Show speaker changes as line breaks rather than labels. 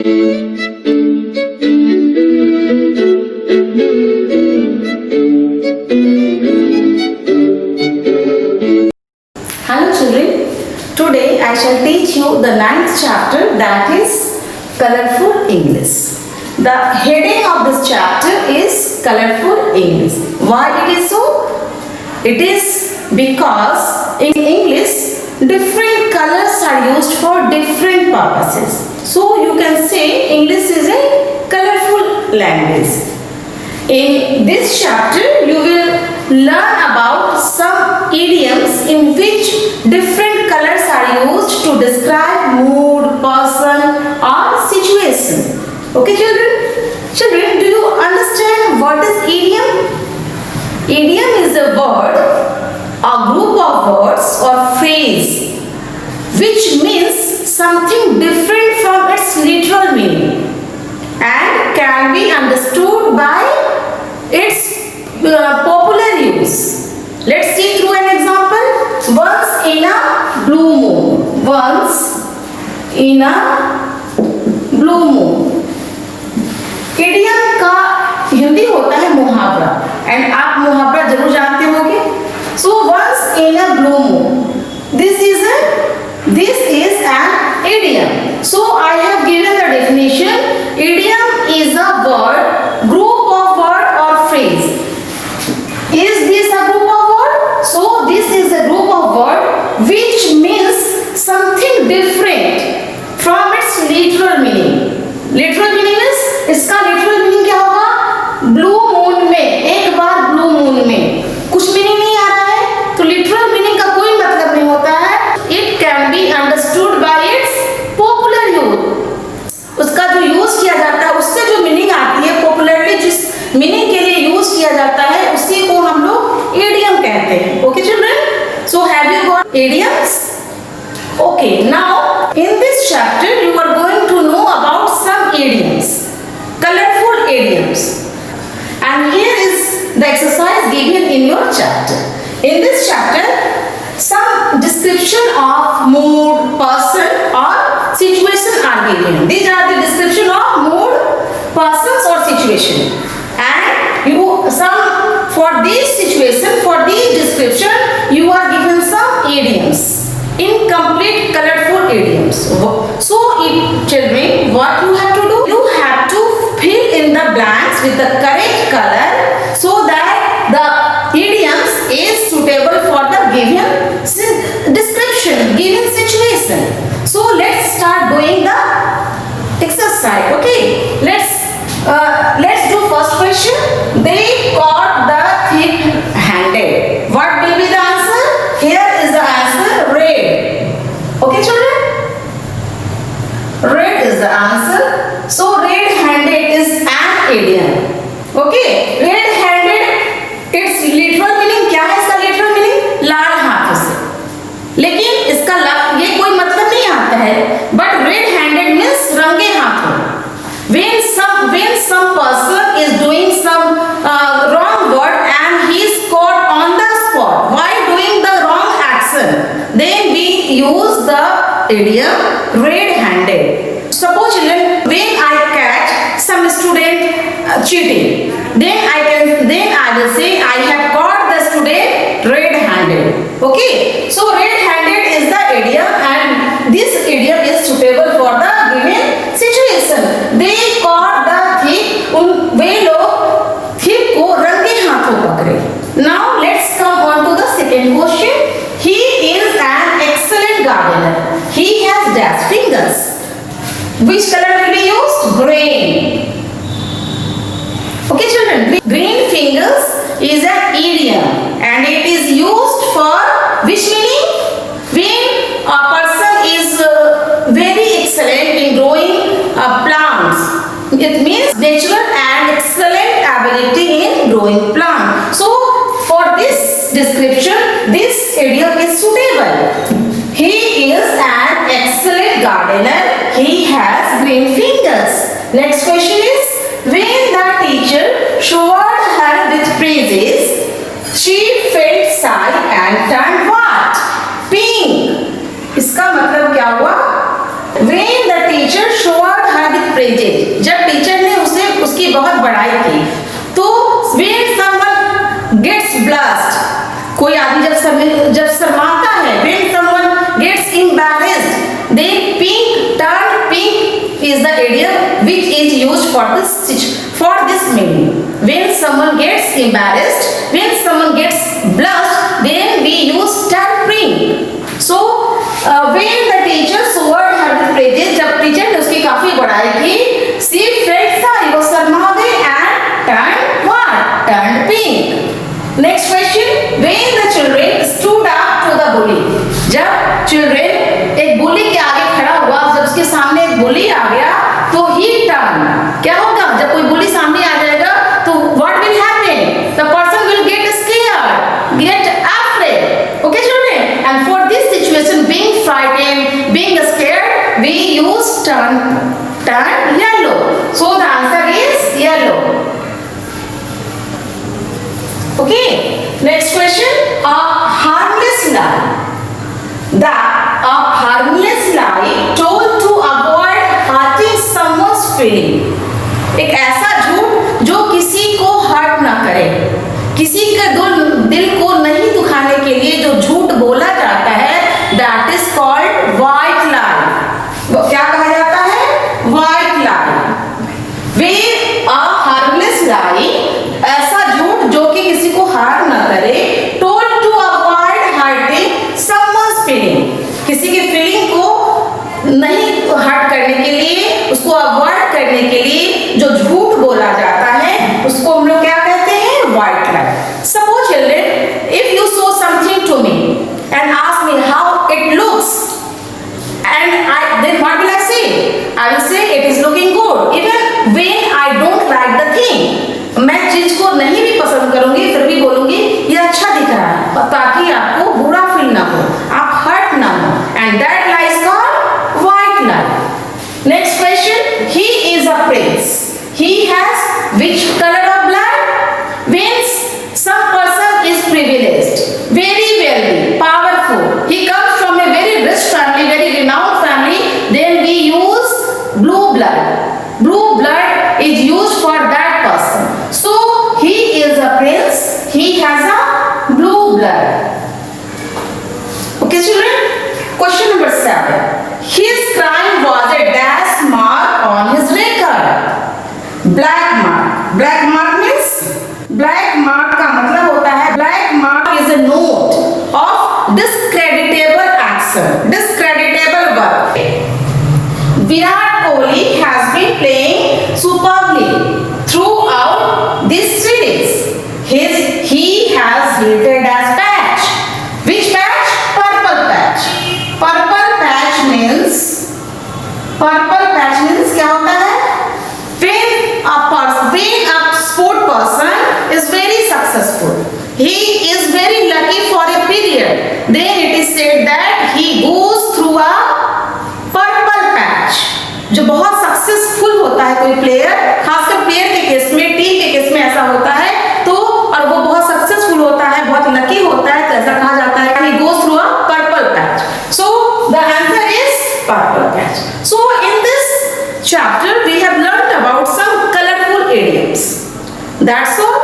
Hello children, today I shall teach you the ninth chapter, that is Colorful English. The heading of this chapter is Colorful English. Why it is so? It is because in English different colors are used for different purposes. So you can say English is a colorful language. In this chapter, you will learn about some idioms in which different colors are used to describe mood, person or situation. Okay children? Children, do you understand what is idiom? Idiom is a word, a group of words or phrase which means something different from its literal meaning and can be understood by its popular use. Let's see through an example. Once in a blue moon. Once in a blue moon. Idiom का हिंदी होता है मुहावरा and आप मुहावरा जरूर जानते होंगे. So once in a blue moon. This is an idiom. So I have given the definition. Idiom is a word, group of word or phrase. Is this a group of word? So this is a group of word which means something different from its literal meaning. Literal meaning is, इसका literal meaning क्या होगा? Blue moon में, एक बार blue moon में कुछ meaning नहीं आ रहा है तो लिटरल मीनिंग का कोई मतलब नहीं होता है. It can be understood by it's popular use. उसका जो यूज किया जाता है उससे जो मीनिंग आती है, पॉपुलरली जिस मीनिंग के लिए यूज किया जाता है उसी को हम लोग इडियम कहते हैं. Okay children, so have you got idioms? Okay, now in this chapter you are going to know about some idioms, colorful idioms, and here is the exercise given in your chapter. In this chapter, some description of mood, person or situation are given. These are the description of mood, persons or situation, and for this situation, for this description, you are given some idioms, incomplete colorful idioms. So children, what you have to do? You have to fill in the blanks with the correct color so that the idioms is suitable for the given description, given situation. So let's start doing the exercise. Okay, let's do first question. They caught the thick-handed. What will be the answer? Here is the answer, red. Okay children, red is the answer. So red-handed is an idiom. Okay, red-handed, its literal meaning क्या है? इसका literal meaning लाल हाथों से, लेकिन इसका ये कोई मतलब नहीं आता है. But red-handed means रंगे हाथों. When some person is doing some wrong word and he is caught on the spot while doing the wrong action, then we use the idiom red-handed. Suppose children, when I catch some student cheating, then I will say I have caught the student red-handed. Okay, so red-handed is the idiom and this idiom is suitable for the given situation. They caught the thief. वे लोग thief को रंगे हाथों पकड़े. Now let's come on to the second question. He is an excellent gardener. He has dash fingers. Which color will be used? Green. Okay children, green fingers is an idiom and it is used for which meaning? When a person is very excellent in growing plants. It means natural and excellent ability in growing plants. So for this description, this idiom is suitable. He is an excellent gardener. He has green fingers. Next question is, when the teacher showered her with praises, she felt shy and turned what? Pink. इसका मतलब क्या हुआ? When the teacher showered her with is the idiom which is used for this meaning. When someone gets embarrassed, when someone gets blushed, then we use stand pring. So when the teacher soared her with praises, जब teacher ने उसकी काफी बड़ाई की, she felt sorry, वो शर्मा गई and turned what? Turned pink. Next question. When the children stood up to the bully, जब children एक bully के आगे खड़ा हुआ, जब उसके सामने एक bully आ गया, तो he turned. क्या होगा जब कोई bully सामने आ जाएगा? तो what will happen? The person will get scared, get afraid. Okay, children. And for this situation, being frightened, being scared, we use turn yellow. So the answer is yellow. Okay, next question. A harmless lie. A harmless lie told to avoid hurting someone's feeling. एक ऐसा झूठ जो किसी को hurt ना करे, किसी के दिल को नहीं दुखाने के लिए जो झूठ बोला जाता है, that is called white lie. वो क्या कहा जाता है? White lie. Where a harmless lie, ऐसा झूठ जो कि किसी को हार्म ना करे, told to avoid hurting someone's feeling, किसी की फीलिंग को नहीं हर्ट करने के लिए, उसको अवॉइड करने के लिए जो झूठ बोला जाता है, उसको हम लोग क्या कहते हैं? White lie. Suppose children, if you show something to me and ask me how it looks, and then what will I say? I will say it is looking good, even when I don't like the thing. मैं चीज को नहीं भी पसंद करूंगी, फिर भी बोलूंगी ये अच्छा दिख रहा है, ताकि आपको बुरा फील ना हो, आप हर्ट ना हो. And that lie is called white lie. Next question. He is a prince. He has which color of blood? When some person is privileged, very wealthy, powerful, he comes from a very rich family, very renowned family, then we use blue blood. Blue blood is used for that person. So he is a prince. He has a blue blood. Okay, children. Question number 7. His crime was a dash mark on his record. Black mark. Black mark means, black mark का मतलब होता है, black mark is a note of discreditable action, discreditable work. Virat Kohli has been playing superbly throughout this series. He has rated as patch. Which patch? Purple patch. Purple patch means क्या होता है? When a sport person is very successful, he is very lucky for a period, then it is said that he goes through a purple patch. जो बहुत successful होता है कोई player, खासकर player के केस में, टीम के केस में ऐसा होता है, तो और वो बहुत सक्सेसफुल होता है, बहुत लकी होता है, तो ऐसा कहा जाता है he goes through a purple patch. So the answer is purple patch. So in this chapter we have learned about some colorful idioms. That's all.